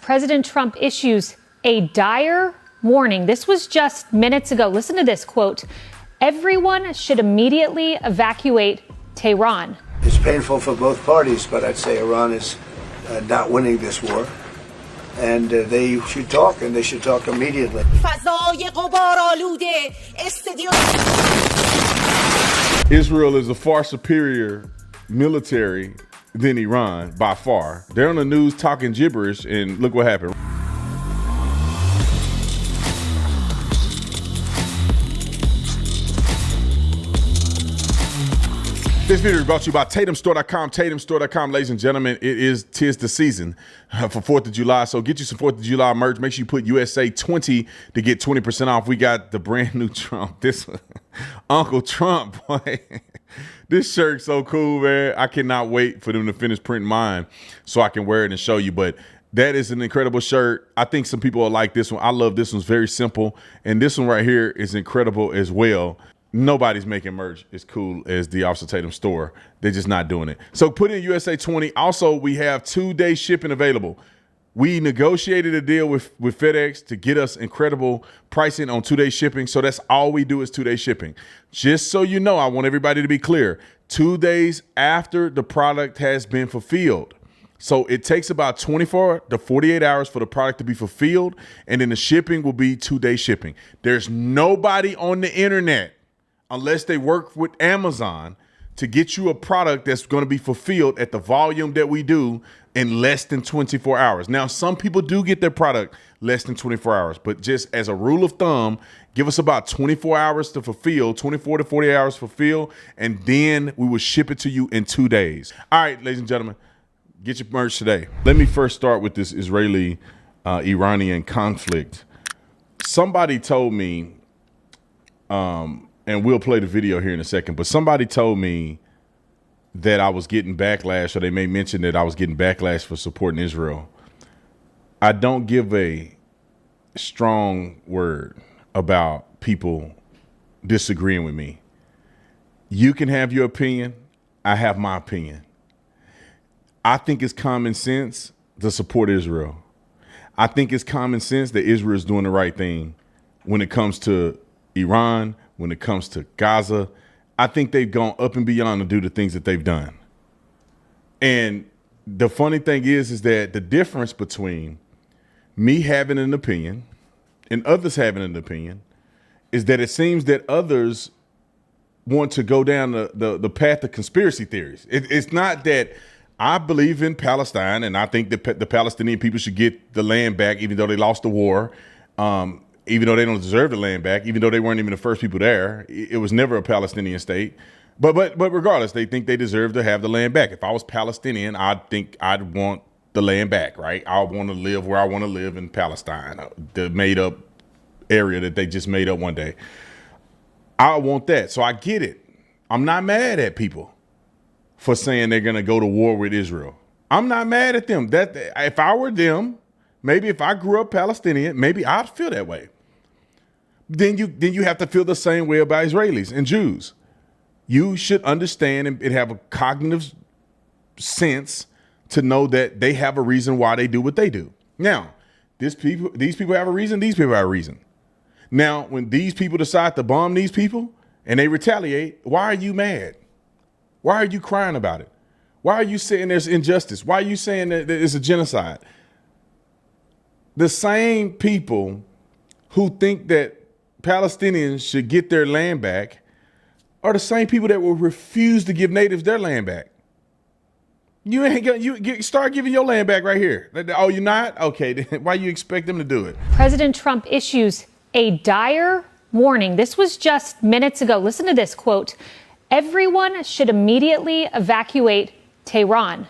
President Trump issues a dire warning. This was just minutes ago. Listen to this quote. Everyone should immediately evacuate Tehran. It's painful for both parties, but I'd say Iran is not winning this war. And they should talk, and they should talk immediately. Israel is a far superior military than Iran, by far. They're on the news talking gibberish, and look what happened. This video is brought to you by TatumStore.com. TatumStore.com, ladies and gentlemen. Tis the season for 4th of July. So get you some 4th of July merch. Make sure you put USA 20 to get 20% off. We got the brand new Trump. This Uncle Trump, boy. This shirt's so cool, man. I cannot wait for them to finish printing mine so I can wear it and show you. But that is an incredible shirt. I think some people will like this one. I love this one. It's very simple. And this one right here is incredible as well. Nobody's making merch as cool as the Officer Tatum store. They're just not doing it. So put in USA 20. Also, we have 2-day shipping available. We negotiated a deal with FedEx to get us incredible pricing on 2-day shipping. So that's all we do is 2-day shipping. Just so you know, I want everybody to be clear. 2 days after the product has been fulfilled. So it takes about 24 to 48 hours for the product to be fulfilled. And then the shipping will be 2-day shipping. There's nobody on the internet, unless they work with Amazon, to get you a product that's going to be fulfilled at the volume that we do in less than 24 hours. Now, some people do get their product less than 24 hours, but just as a rule of thumb, give us about 24 hours to fulfill, 24 to 48 hours to fulfill, and then we will ship it to you in 2 days. All right, ladies and gentlemen, get your merch today. Let me first start with this Israeli-Iranian conflict. Somebody told me, and we'll play the video here in a second, but somebody told me that I was getting backlash, or they may mention that I was getting backlash for supporting Israel. I don't give a strong word about people disagreeing with me. You can have your opinion. I have my opinion. I think it's common sense to support Israel. I think it's common sense that Israel is doing the right thing when it comes to Iran, when it comes to Gaza. I think they've gone up and beyond to do the things that they've done. And the funny thing is that the difference between me having an opinion and others having an opinion is that it seems that others want to go down the path of conspiracy theories. It's not that I believe in Palestine and I think that the Palestinian people should get the land back, even though they lost the war. Even though they don't deserve the land back, even though they weren't even the first people there. It was never a Palestinian state. But regardless, they think they deserve to have the land back. If I was Palestinian, I'd think I'd want the land back, right? I want to live where I want to live in Palestine, the made up area that they just made up one day. I want that. So I get it. I'm not mad at people for saying they're going to go to war with Israel. I'm not mad at them. That if I were them, maybe if I grew up Palestinian, maybe I'd feel that way. Then you have to feel the same way about Israelis and Jews. You should understand and have a cognitive sense to know that they have a reason why they do what they do. Now, these people have a reason, these people have a reason. Now, when these people decide to bomb these people and they retaliate, why are you mad? Why are you crying about it? Why are you saying there's injustice? Why are you saying that it's a genocide? The same people who think that Palestinians should get their land back are the same people that will refuse to give natives their land back. You ain't gonna, you start giving your land back right here. Oh, you're not? Okay, then why you expect them to do it? President Trump issues a dire warning. This was just minutes ago. Listen to this quote. Everyone should immediately evacuate Tehran.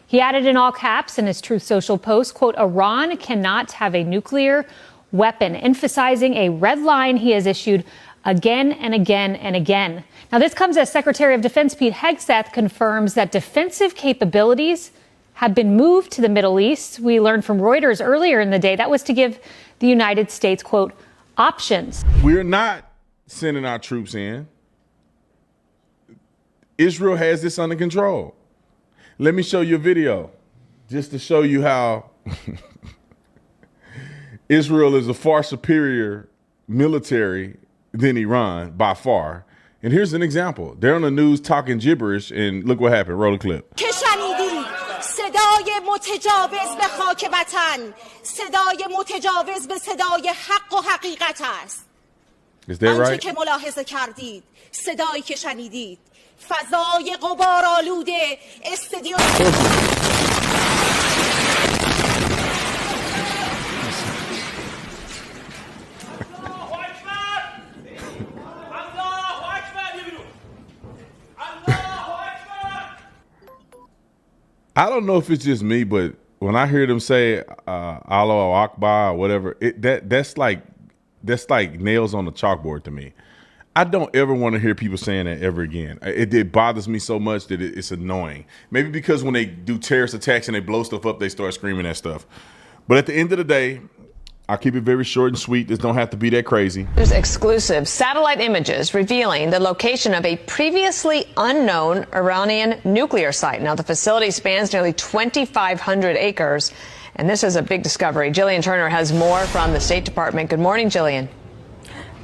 He added in all caps in his Truth Social post, quote, Iran cannot have a nuclear weapon, emphasizing a red line he has issued again and again and again. Now, this comes as Secretary of Defense Pete Hegseth confirms that defensive capabilities have been moved to the Middle East. We learned from Reuters earlier in the day that was to give the United States, quote, options. We're not sending our troops in. Israel has this under control. Let me show you a video just to show you how Israel is a far superior military than Iran by far. And here's an example. They're on the news talking gibberish, and look what happened. Roll the clip. صدای متجاوز به خاک وطن، صدای متجاوز به صدای حق و حقیقت است. Is that آنچه right? که ملاحظه کردید، صدایی که شنیدید، فضای غبارآلوده استادیوم I don't know if it's just me, but when I hear them say Allah Akbar or whatever, that's like nails on the chalkboard to me. I don't ever want to hear people saying that ever again. It bothers me so much that it's annoying. Maybe because when they do terrorist attacks and they blow stuff up, they start screaming that stuff. But at the end of the day, I'll keep it very short and sweet. This don't have to be that crazy. There's exclusive satellite images revealing the location of a previously unknown Iranian nuclear site. Now, the facility spans nearly 2,500 acres, and this is a big discovery. Jillian Turner has more from the State Department. Good morning, Jillian.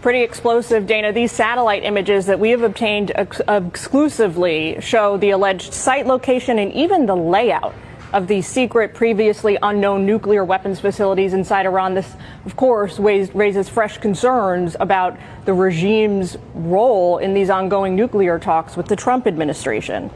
Pretty explosive, Dana. These satellite images that we have obtained exclusively show the alleged site location and even the layout of the secret, previously unknown nuclear weapons facilities inside Iran. This, of course, raises fresh concerns about the regime's role in these ongoing nuclear talks with the Trump administration.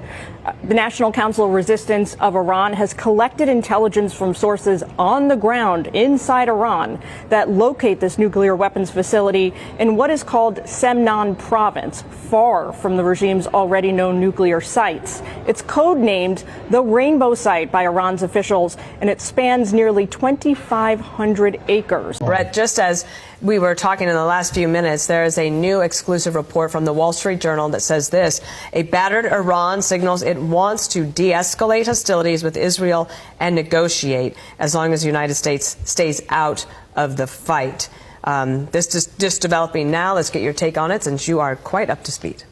The National Council of Resistance of Iran has collected intelligence from sources on the ground inside Iran that locate this nuclear weapons facility in what is called Semnan province, far from the regime's already known nuclear sites. It's codenamed the Rainbow Site by Iran's officials, and it spans nearly 2,500 acres. Brett, just as we were talking in the last few minutes, there is a new exclusive report from the Wall Street Journal that says this: a battered Iran signals it wants to de-escalate hostilities with Israel and negotiate as long as the United States stays out of the fight. This is just developing now. Let's get your take on it, since you are quite up to speed.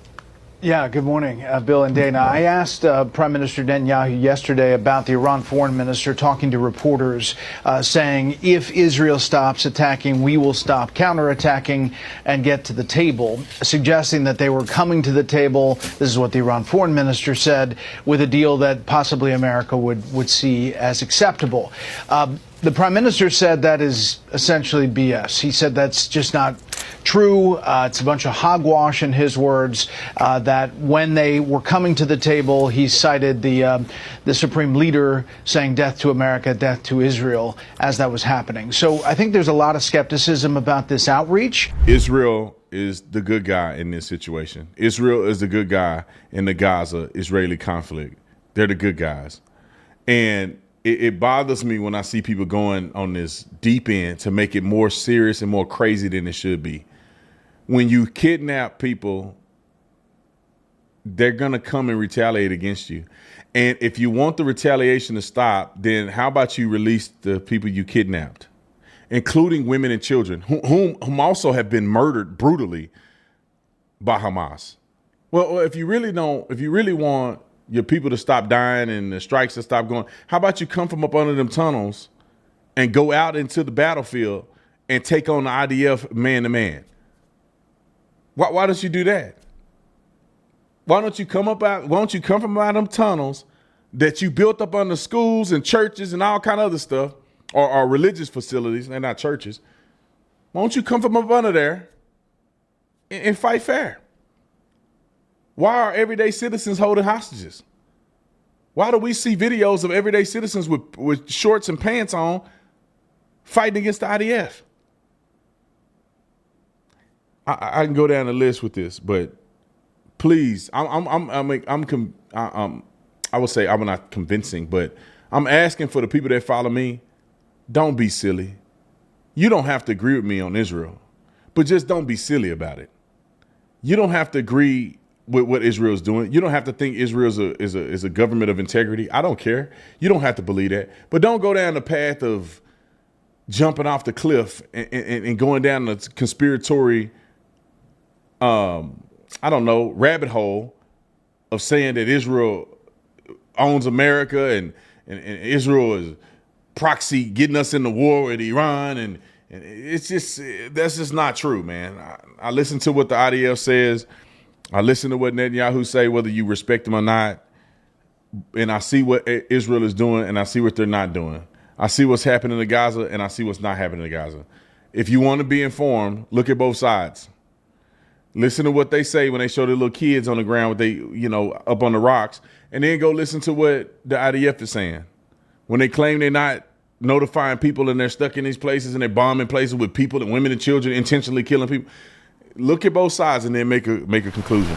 Yeah, good morning, Bill and Dana. I asked Prime Minister Netanyahu yesterday about the Iran foreign minister talking to reporters, saying if Israel stops attacking, we will stop counterattacking and get to the table, suggesting that they were coming to the table. This is what the Iran foreign minister said, with a deal that possibly America would see as acceptable. The Prime Minister said that is essentially BS. He said that's just not true. It's a bunch of hogwash, in his words, that when they were coming to the table, he cited the Supreme Leader saying death to America, death to Israel, as that was happening. So I think there's a lot of skepticism about this outreach. Israel is the good guy in this situation. Israel is the good guy in the Gaza-Israeli conflict. They're the good guys. And it bothers me when I see people going on this deep end to make it more serious and more crazy than it should be. When you kidnap people, they're going to come and retaliate against you. And if you want the retaliation to stop, then how about you release the people you kidnapped, including women and children, whom also have been murdered brutally by Hamas. Well, if you really want your people to stop dying and the strikes to stop going, how about you come from up under them tunnels and go out into the battlefield and take on the IDF man to man? Why don't you do that? Why don't you come from out them tunnels that you built up under schools and churches and all kind of other stuff, or religious facilities, they're not churches. Why don't you come from up under there and fight fair? Why are everyday citizens holding hostages? Why do we see videos of everyday citizens with shorts and pants on fighting against the IDF? I can go down the list with this, but please, I would say I'm not convincing, but I'm asking for the people that follow me, don't be silly. You don't have to agree with me on Israel, but just don't be silly about it. You don't have to agree with what Israel is doing. You don't have to think Israel is a government of integrity. I don't care. You don't have to believe that. But don't go down the path of jumping off the cliff and going down the conspiratory, rabbit hole of saying that Israel owns America and Israel is proxy getting us in the war with Iran and And it's just, that's just not true, man. I listen to what the IDF says. I listen to what Netanyahu say, whether you respect him or not. And I see what Israel is doing, and I see what they're not doing. I see what's happening to Gaza, and I see what's not happening to Gaza. If you want to be informed, look at both sides. Listen to what they say when they show their little kids on the ground with they, up on the rocks, and then go listen to what the IDF is saying. When they claim they're not notifying people and they're stuck in these places and they're bombing places with people and women and children, intentionally killing people. Look at both sides and then make a conclusion.